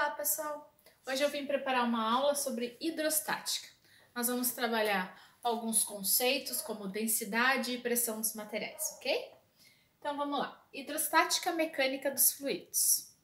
Olá, pessoal! Hoje eu vim preparar uma aula sobre hidrostática. Nós vamos trabalhar alguns conceitos como densidade e pressão dos materiais, ok? Então vamos lá. Hidrostática mecânica dos fluidos.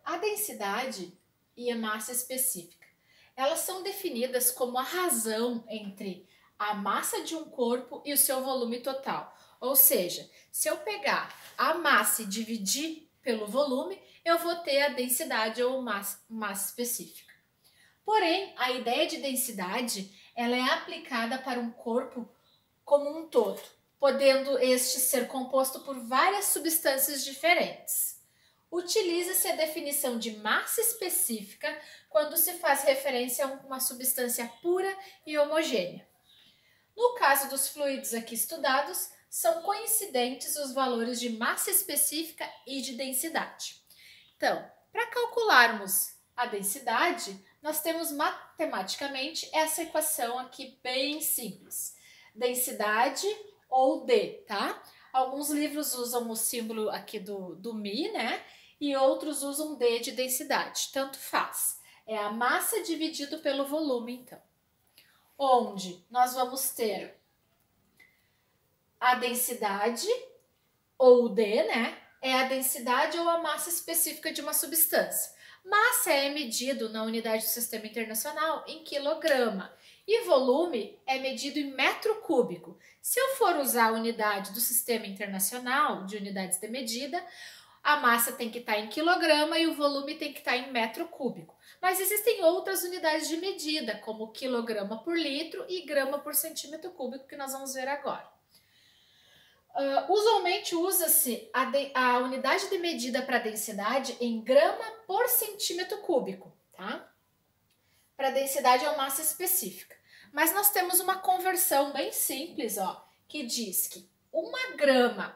A densidade e a massa específica, elas são definidas como a razão entre a massa de um corpo e o seu volume total. Ou seja, se eu pegar a massa e dividir pelo volume, eu vou ter a densidade ou massa específica. Porém, a ideia de densidade, ela é aplicada para um corpo como um todo, podendo este ser composto por várias substâncias diferentes. Utiliza-se a definição de massa específica quando se faz referência a uma substância pura e homogênea. No caso dos fluidos aqui estudados, são coincidentes os valores de massa específica e de densidade. Então, para calcularmos a densidade, nós temos matematicamente essa equação aqui bem simples. Densidade ou D, tá? Alguns livros usam o símbolo aqui do Mi, né? E outros usam D de densidade, tanto faz. É a massa dividido pelo volume, então. Onde nós vamos ter a densidade, ou D, né? É a densidade ou a massa específica de uma substância. Massa é medido na unidade do Sistema Internacional em quilograma e volume é medido em metro cúbico. Se eu for usar a unidade do Sistema Internacional de unidades de medida, a massa tem que estar em quilograma e o volume tem que estar em metro cúbico. Mas existem outras unidades de medida, como quilograma por litro e grama por centímetro cúbico, que nós vamos ver agora. Usualmente usa-se a unidade de medida para densidade em grama por centímetro cúbico, tá? Para densidade ou massa específica. Mas nós temos uma conversão bem simples, ó, que diz que um grama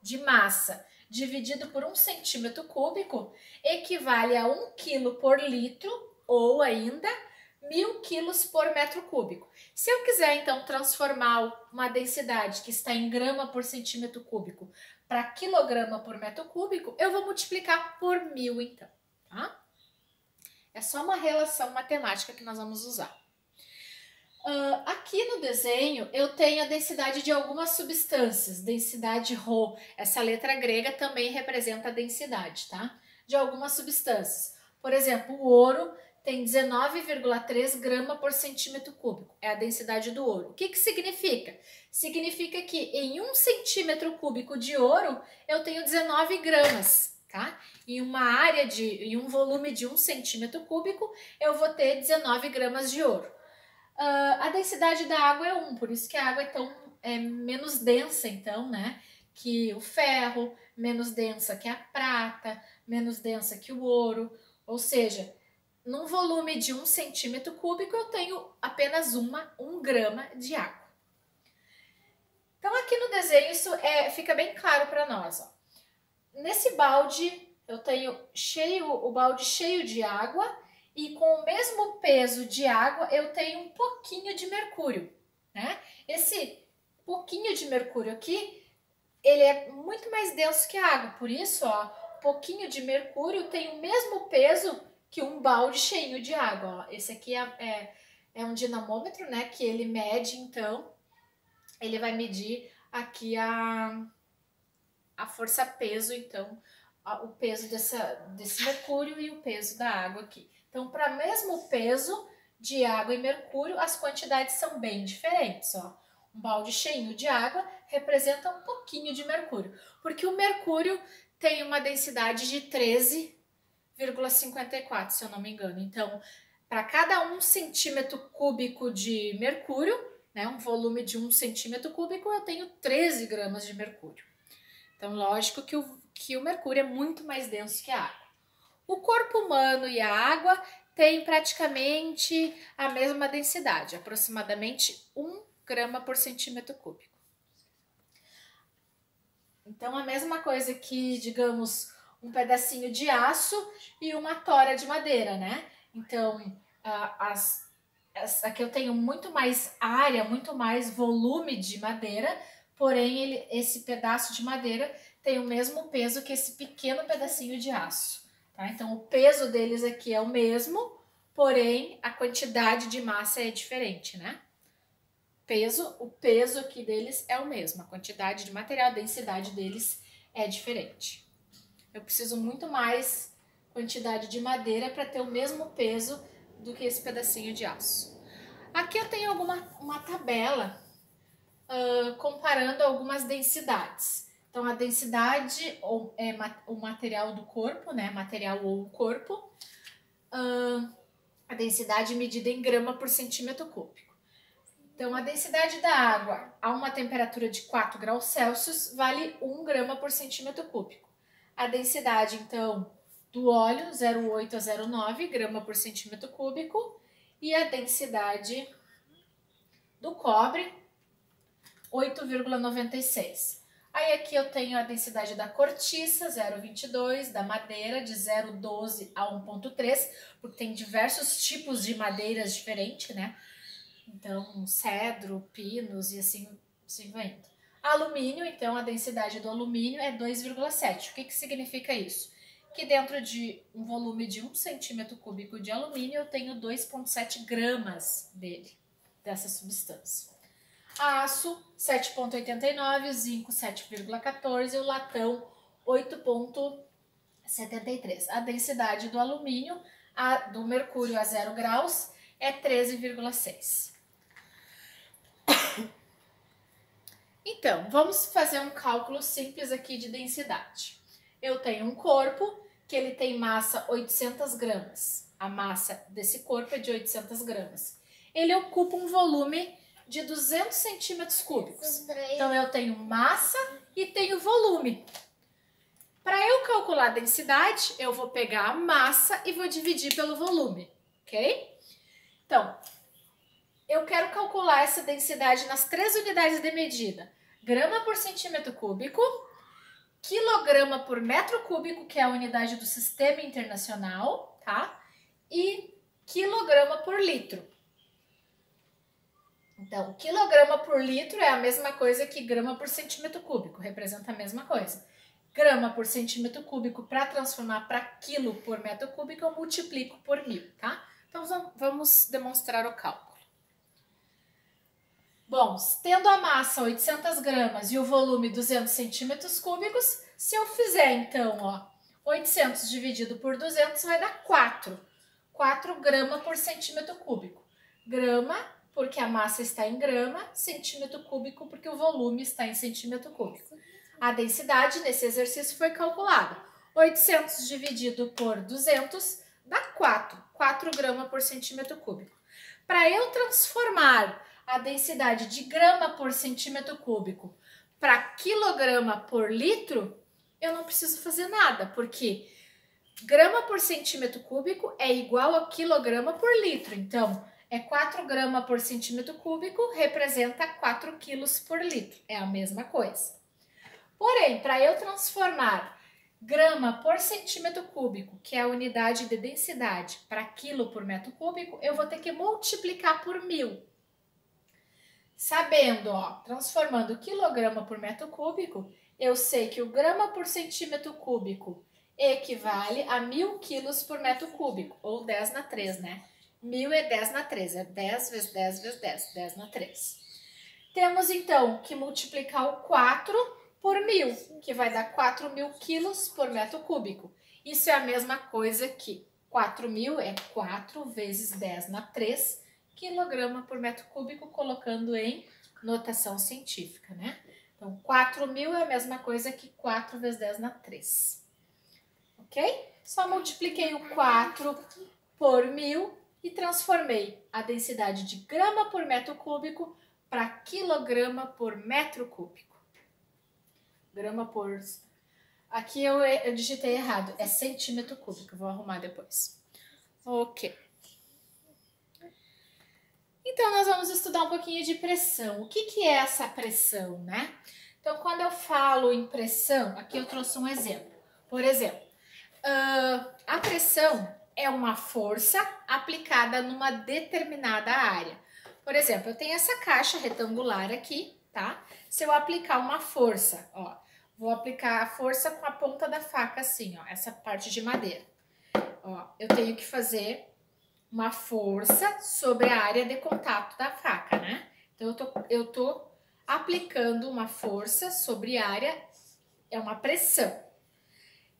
de massa dividido por 1 centímetro cúbico equivale a 1 quilo por litro ou ainda 1000 quilos por metro cúbico. Se eu quiser, então, transformar uma densidade que está em grama por centímetro cúbico para quilograma por metro cúbico, eu vou multiplicar por 1000, então, tá? É só uma relação matemática que nós vamos usar. Aqui no desenho, eu tenho a densidade de algumas substâncias, densidade ρ. Essa letra grega também representa a densidade, tá? De algumas substâncias. Por exemplo, o ouro tem 19,3 grama por centímetro cúbico, é a densidade do ouro. O que significa? Significa que em 1 centímetro cúbico de ouro, eu tenho 19 gramas, tá? Em um volume de 1 centímetro cúbico, eu vou ter 19 gramas de ouro. A densidade da água é 1, por isso que a água é menos densa, então, né? Que o ferro, menos densa que a prata, menos densa que o ouro, ou seja, num volume de 1 centímetro cúbico, eu tenho apenas 1 grama de água. Então, aqui no desenho, isso fica bem claro para nós. Ó. Nesse balde, eu tenho o balde cheio de água e com o mesmo peso de água, eu tenho um pouquinho de mercúrio, né? Esse pouquinho de mercúrio aqui, ele é muito mais denso que a água, por isso, ó, pouquinho de mercúrio tem o mesmo peso que um balde cheio de água. Ó. Esse aqui é um dinamômetro, né? Que ele mede, então, ele vai medir aqui a força-peso, então, o peso desse mercúrio e o peso da água aqui. Então, para o mesmo peso de água e mercúrio, as quantidades são bem diferentes, ó. Um balde cheio de água representa um pouquinho de mercúrio, porque o mercúrio tem uma densidade de 13,54, se eu não me engano. Então, para cada 1 centímetro cúbico de mercúrio, né, um volume de 1 centímetro cúbico, eu tenho 13 gramas de mercúrio. Então, lógico que o mercúrio é muito mais denso que a água. O corpo humano e a água têm praticamente a mesma densidade, aproximadamente 1 grama por centímetro cúbico. Então, a mesma coisa que, digamos, um pedacinho de aço e uma tora de madeira, né? Então, aqui eu tenho muito mais área, muito mais volume de madeira, porém esse pedaço de madeira tem o mesmo peso que esse pequeno pedacinho de aço. tá? Então, o peso deles aqui é o mesmo, porém, a quantidade de massa é diferente, né? O peso aqui deles é o mesmo, a quantidade de material, a densidade deles é diferente. Eu preciso muito mais quantidade de madeira para ter o mesmo peso do que esse pedacinho de aço. Aqui eu tenho uma tabela comparando algumas densidades. Então, a densidade é o material do corpo, né? Material ou corpo. A densidade medida em grama por centímetro cúbico. Então, a densidade da água a uma temperatura de 4 graus Celsius vale 1 grama por centímetro cúbico. A densidade, então, do óleo, 0,8 a 0,9 grama por centímetro cúbico. E a densidade do cobre, 8,96. Aí aqui eu tenho a densidade da cortiça, 0,22, da madeira, de 0,12 a 1,3, porque tem diversos tipos de madeiras diferentes, né? Então, cedro, pinos e assim vai indo. Alumínio, então, a densidade do alumínio é 2,7. O que significa isso? Que dentro de um volume de 1 centímetro cúbico de alumínio, eu tenho 2,7 gramas dele, dessa substância. Aço, 7,89, zinco, 7,14 e o latão, 8,73. A densidade do alumínio, do mercúrio a 0 graus, é 13,6. Então, vamos fazer um cálculo simples aqui de densidade. Eu tenho um corpo que ele tem massa 800 gramas. A massa desse corpo é de 800 gramas. Ele ocupa um volume de 200 centímetros cúbicos. Então, eu tenho massa e tenho volume. Para eu calcular a densidade, eu vou pegar a massa e vou dividir pelo volume, ok? Então, eu quero calcular essa densidade nas 3 unidades de medida. Grama por centímetro cúbico, quilograma por metro cúbico, que é a unidade do Sistema Internacional, tá? E quilograma por litro. Então, quilograma por litro é a mesma coisa que grama por centímetro cúbico, representa a mesma coisa. Grama por centímetro cúbico, para transformar para quilo por metro cúbico, eu multiplico por 1000, tá? Então, vamos demonstrar o cálculo. Bom, tendo a massa 800 gramas e o volume 200 centímetros cúbicos, se eu fizer, então, ó, 800 dividido por 200 vai dar 4. 4 gramas por centímetro cúbico. Grama, porque a massa está em grama, centímetro cúbico, porque o volume está em centímetro cúbico. A densidade nesse exercício foi calculada. 800 dividido por 200 dá 4. 4 gramas por centímetro cúbico. Para eu transformar a densidade de grama por centímetro cúbico para quilograma por litro, eu não preciso fazer nada, porque grama por centímetro cúbico é igual a quilograma por litro. Então, 4 gramas por centímetro cúbico representa 4 quilos por litro. É a mesma coisa. Porém, para eu transformar grama por centímetro cúbico, que é a unidade de densidade, para quilo por metro cúbico, eu vou ter que multiplicar por 1000. Sabendo, ó, transformando quilograma por metro cúbico, eu sei que o grama por centímetro cúbico equivale a 1000 quilos por metro cúbico, ou 10 na 3, né? 1000 é 10 na 3, é 10 vezes 10 vezes 10, 10 na 3. Temos, então, que multiplicar o 4 por 1000, que vai dar 4.000 quilos por metro cúbico. Isso é a mesma coisa que 4.000 é 4 vezes 10 na 3, quilograma por metro cúbico, colocando em notação científica, né? Então, 4.000 é a mesma coisa que 4 vezes 10 na 3. Ok? Só multipliquei o 4 por 1000 e transformei a densidade de grama por metro cúbico para quilograma por metro cúbico. Grama por... Aqui eu digitei errado, é centímetro cúbico, vou arrumar depois. Ok. Então, nós vamos estudar um pouquinho de pressão. O que é essa pressão, né? Então, quando eu falo em pressão, aqui eu trouxe um exemplo. Por exemplo, a pressão é uma força aplicada numa determinada área. Por exemplo, eu tenho essa caixa retangular aqui, tá? Se eu aplicar uma força, ó, vou aplicar a força com a ponta da faca assim, ó, essa parte de madeira. ó, eu tenho que fazer uma força sobre a área de contato da faca, né? Então, eu tô aplicando uma força sobre a área, é uma pressão.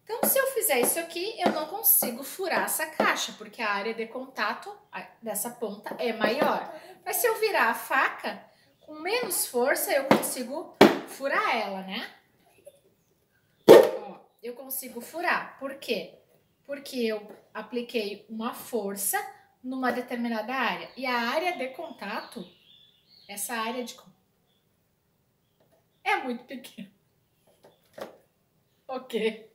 Então, se eu fizer isso aqui, eu não consigo furar essa caixa, porque a área de contato dessa ponta é maior. Mas se eu virar a faca, com menos força, eu consigo furar ela, né? Ó, eu consigo furar. Por quê? Porque eu apliquei uma força numa determinada área. E a área de contato, essa área de contato, é muito pequena. Ok.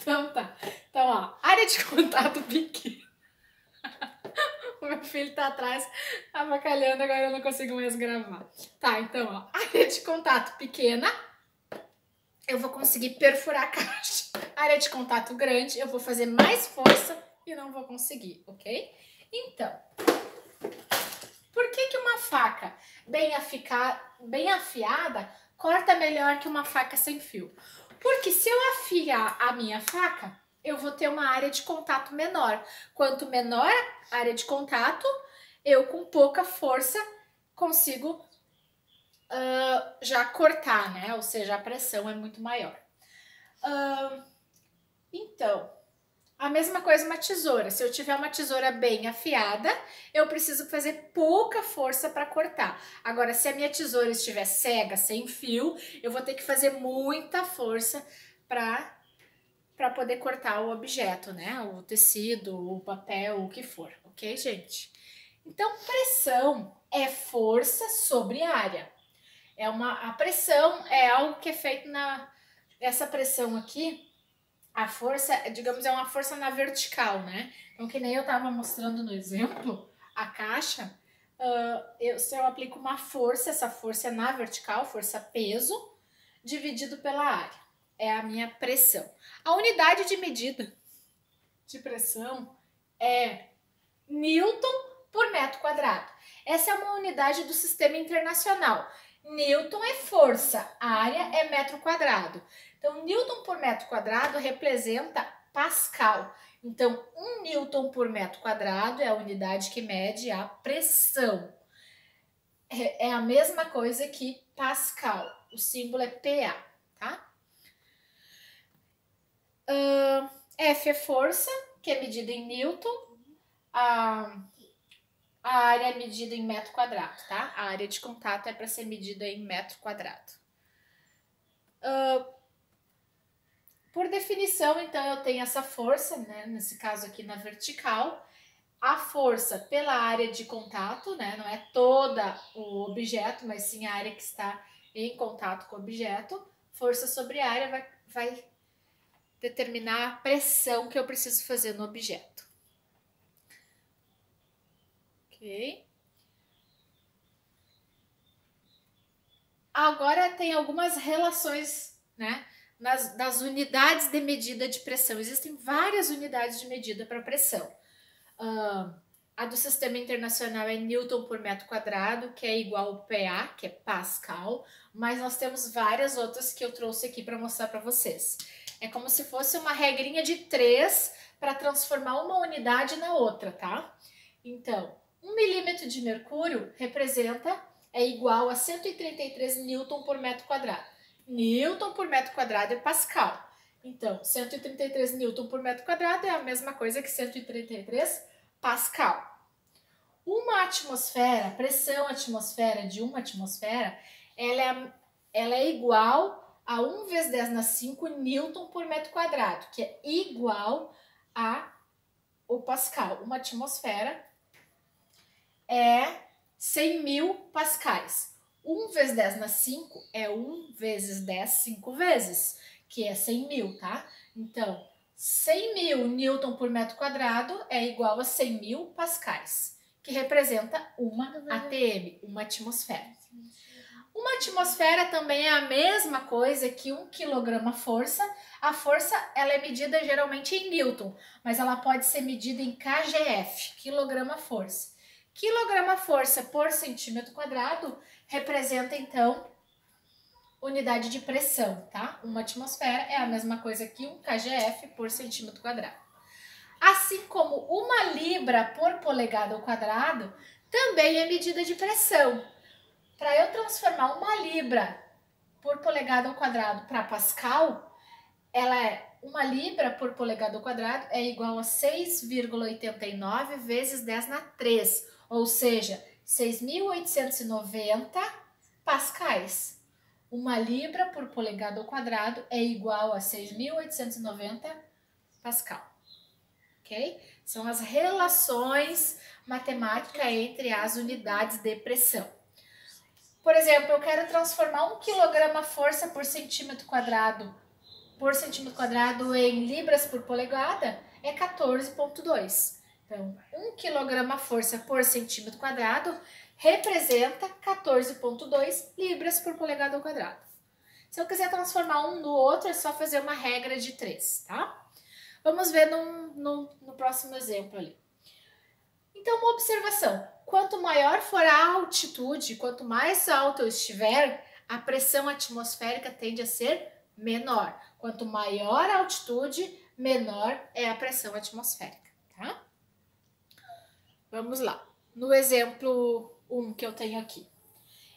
Então tá. Então, ó, área de contato pequena. O meu filho tá atrás, avacalhando, agora eu não consigo mais gravar. Tá, então, ó, área de contato pequena, eu vou conseguir perfurar a caixa. Área de contato grande, eu vou fazer mais força e não vou conseguir, ok? Então, por que uma faca bem afiada corta melhor que uma faca sem fio? Porque se eu afiar a minha faca, eu vou ter uma área de contato menor. Quanto menor a área de contato, eu com pouca força consigo já cortar, né? Ou seja, a pressão é muito maior. Então, a mesma coisa uma tesoura. Se eu tiver uma tesoura bem afiada, eu preciso fazer pouca força para cortar. Agora, se a minha tesoura estiver cega, sem fio, eu vou ter que fazer muita força para poder cortar o objeto, né? O tecido, o papel, o que for, ok, gente? Então, pressão é força sobre área. A pressão é algo que é feito essa pressão aqui. A força, digamos, é uma força na vertical, né? Então, que nem eu tava mostrando no exemplo, a caixa, se eu aplico uma força, essa força é na vertical, força peso, dividido pela área. É a minha pressão. A unidade de medida de pressão é Newton por metro quadrado. Essa é uma unidade do sistema internacional. Newton é força, a área é metro quadrado. Então, Newton por metro quadrado representa Pascal. Então, 1 Newton por metro quadrado é a unidade que mede a pressão. É a mesma coisa que Pascal. O símbolo é PA, tá? F é força, que é medida em Newton. A área é medida em metro quadrado, tá? A área de contato é para ser medida em metro quadrado. Por definição, então, eu tenho essa força, né? Nesse caso aqui na vertical, a força pela área de contato, né? Não é toda o objeto, mas sim a área que está em contato com o objeto. Força sobre a área vai determinar a pressão que eu preciso fazer no objeto. Ok? Agora tem algumas relações, né? Das unidades de medida de pressão. Existem várias unidades de medida para pressão. A do sistema internacional é Newton por metro quadrado, que é igual ao PA, que é Pascal, mas nós temos várias outras que eu trouxe aqui para mostrar para vocês. É como se fosse uma regrinha de 3 para transformar uma unidade na outra, tá? Então, 1 milímetro de mercúrio é igual a 133 Newton por metro quadrado. Newton por metro quadrado é Pascal. Então, 133 Newton por metro quadrado é a mesma coisa que 133 Pascal. Uma atmosfera, pressão atmosfera de uma atmosfera, ela é igual a 1 vezes 10 na 5 Newton por metro quadrado, que é igual a o Pascal. Uma atmosfera é 100 mil pascais. 1 vezes 10 na 5 é 1 vezes 10, 5 vezes, que é 100 mil, tá? Então, 100 mil Newton por metro quadrado é igual a 100 mil pascais, que representa uma ATM, uma atmosfera. Uma atmosfera também é a mesma coisa que 1 quilograma-força. A força ela é medida geralmente em Newton, mas ela pode ser medida em kgf, quilograma-força. Quilograma-força por centímetro quadrado representa, então, unidade de pressão, tá? Uma atmosfera é a mesma coisa que 1 kgf por centímetro quadrado. libra por polegada ao quadrado também é medida de pressão. Para eu transformar uma libra por polegada ao quadrado para Pascal, uma libra por polegada ao quadrado é igual a 6,89 vezes 10 na 3, ou seja, 6.890 pascais. Uma libra por polegada ao quadrado é igual a 6.890 pascal. Ok? São as relações matemáticas entre as unidades de pressão. Por exemplo, eu quero transformar 1 kg força por centímetro quadrado em libras por polegada, é 14,2. Então, 1 kg força por centímetro quadrado representa 14,2 libras por polegada ao quadrado. Se eu quiser transformar um no outro, é só fazer uma regra de 3, tá? Vamos ver no próximo exemplo ali. Então, uma observação. Quanto maior for a altitude, quanto mais alto eu estiver, a pressão atmosférica tende a ser menor. Quanto maior a altitude, menor é a pressão atmosférica, tá? Vamos lá. No exemplo 1 que eu tenho aqui.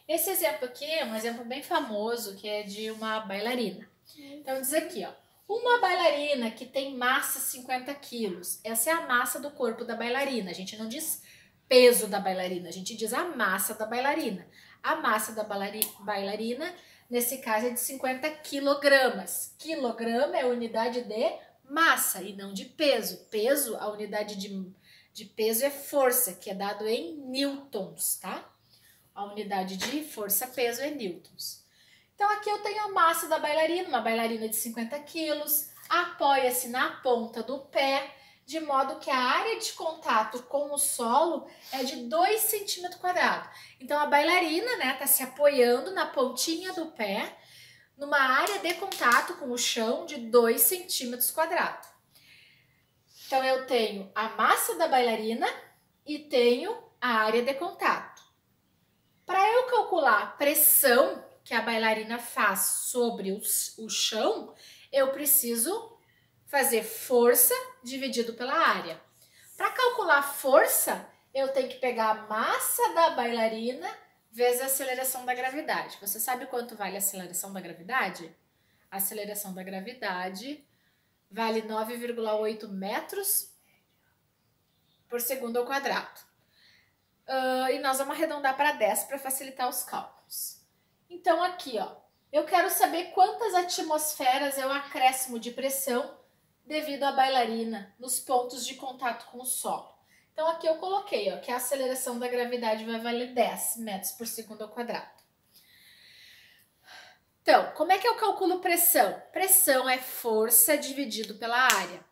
Esse exemplo aqui é um exemplo bem famoso, que é de uma bailarina. Então, diz aqui, ó. Uma bailarina que tem massa 50 quilos. Essa é a massa do corpo da bailarina. A gente não diz peso da bailarina, a gente diz a massa da bailarina. A massa da bailarina, nesse caso, é de 50 quilogramas. Quilograma é a unidade de massa e não de peso. Peso, a unidade de peso é força, que é dado em newtons, tá? A unidade de força-peso é newtons. Então, aqui eu tenho a massa da bailarina, uma bailarina de 50 quilos, apoia-se na ponta do pé, de modo que a área de contato com o solo é de 2 centímetros quadrados. Então, a bailarina, né, tá se apoiando na pontinha do pé, numa área de contato com o chão de 2 centímetros quadrados. Então, eu tenho a massa da bailarina e tenho a área de contato. Para eu calcular a pressão que a bailarina faz sobre o chão, eu preciso fazer força dividido pela área. Para calcular força, eu tenho que pegar a massa da bailarina vezes a aceleração da gravidade. Você sabe quanto vale a aceleração da gravidade? A aceleração da gravidade vale 9,8 metros por segundo ao quadrado. E nós vamos arredondar para 10 para facilitar os cálculos. Então, aqui, ó, eu quero saber quantas atmosferas é o acréscimo de pressão devido à bailarina nos pontos de contato com o solo. Então, aqui eu coloquei, ó, que a aceleração da gravidade vai valer 10 metros por segundo ao quadrado. Então, como é que eu calculo pressão? Pressão é força dividido pela área.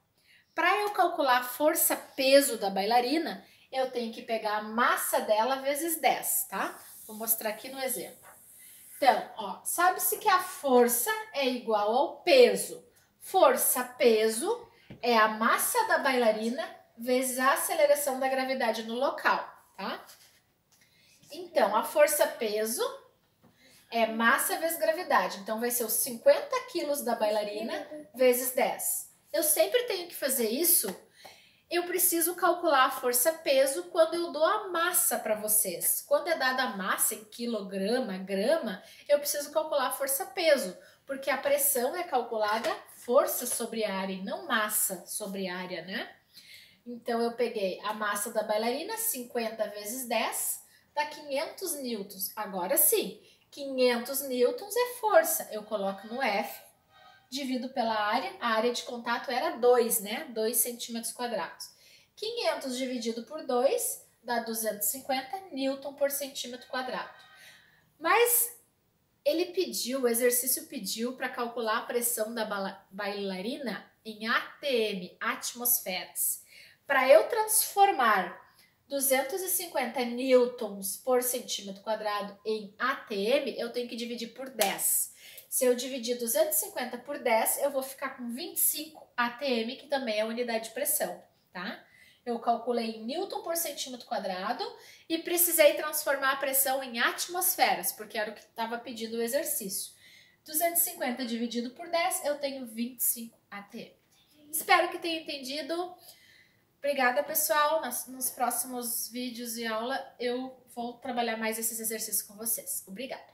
Para eu calcular a força-peso da bailarina, eu tenho que pegar a massa dela vezes 10, tá? Vou mostrar aqui no exemplo. Então, ó, sabe-se que a força é igual ao peso. Força-peso é a massa da bailarina vezes a aceleração da gravidade no local, tá? Então, a força-peso é massa vezes gravidade. Então, vai ser os 50 quilos da bailarina vezes 10. Eu sempre tenho que fazer isso. Eu preciso calcular a força-peso quando eu dou a massa para vocês. Quando é dada a massa em quilograma, grama, eu preciso calcular a força-peso, porque a pressão é calculada força sobre área e não massa sobre área, né? Então, eu peguei a massa da bailarina, 50 vezes 10, dá 500 newtons. Agora sim, 500 newtons é força. Eu coloco no F, divido pela área, a área de contato era 2, né? 2 centímetros quadrados. 500 dividido por 2 dá 250 newton por centímetro quadrado. Mas o exercício pediu para calcular a pressão da bailarina em ATM, atmosferas. Para eu transformar 250 newtons por centímetro quadrado em ATM, eu tenho que dividir por 10. Se eu dividir 250 por 10, eu vou ficar com 25 ATM, que também é a unidade de pressão, tá? Eu calculei em newton por centímetro quadrado e precisei transformar a pressão em atmosferas, porque era o que estava pedindo o exercício. 250 dividido por 10, eu tenho 25 ATM. Espero que tenha entendido. Obrigada, pessoal. Nos próximos vídeos e aula eu vou trabalhar mais esses exercícios com vocês. Obrigada.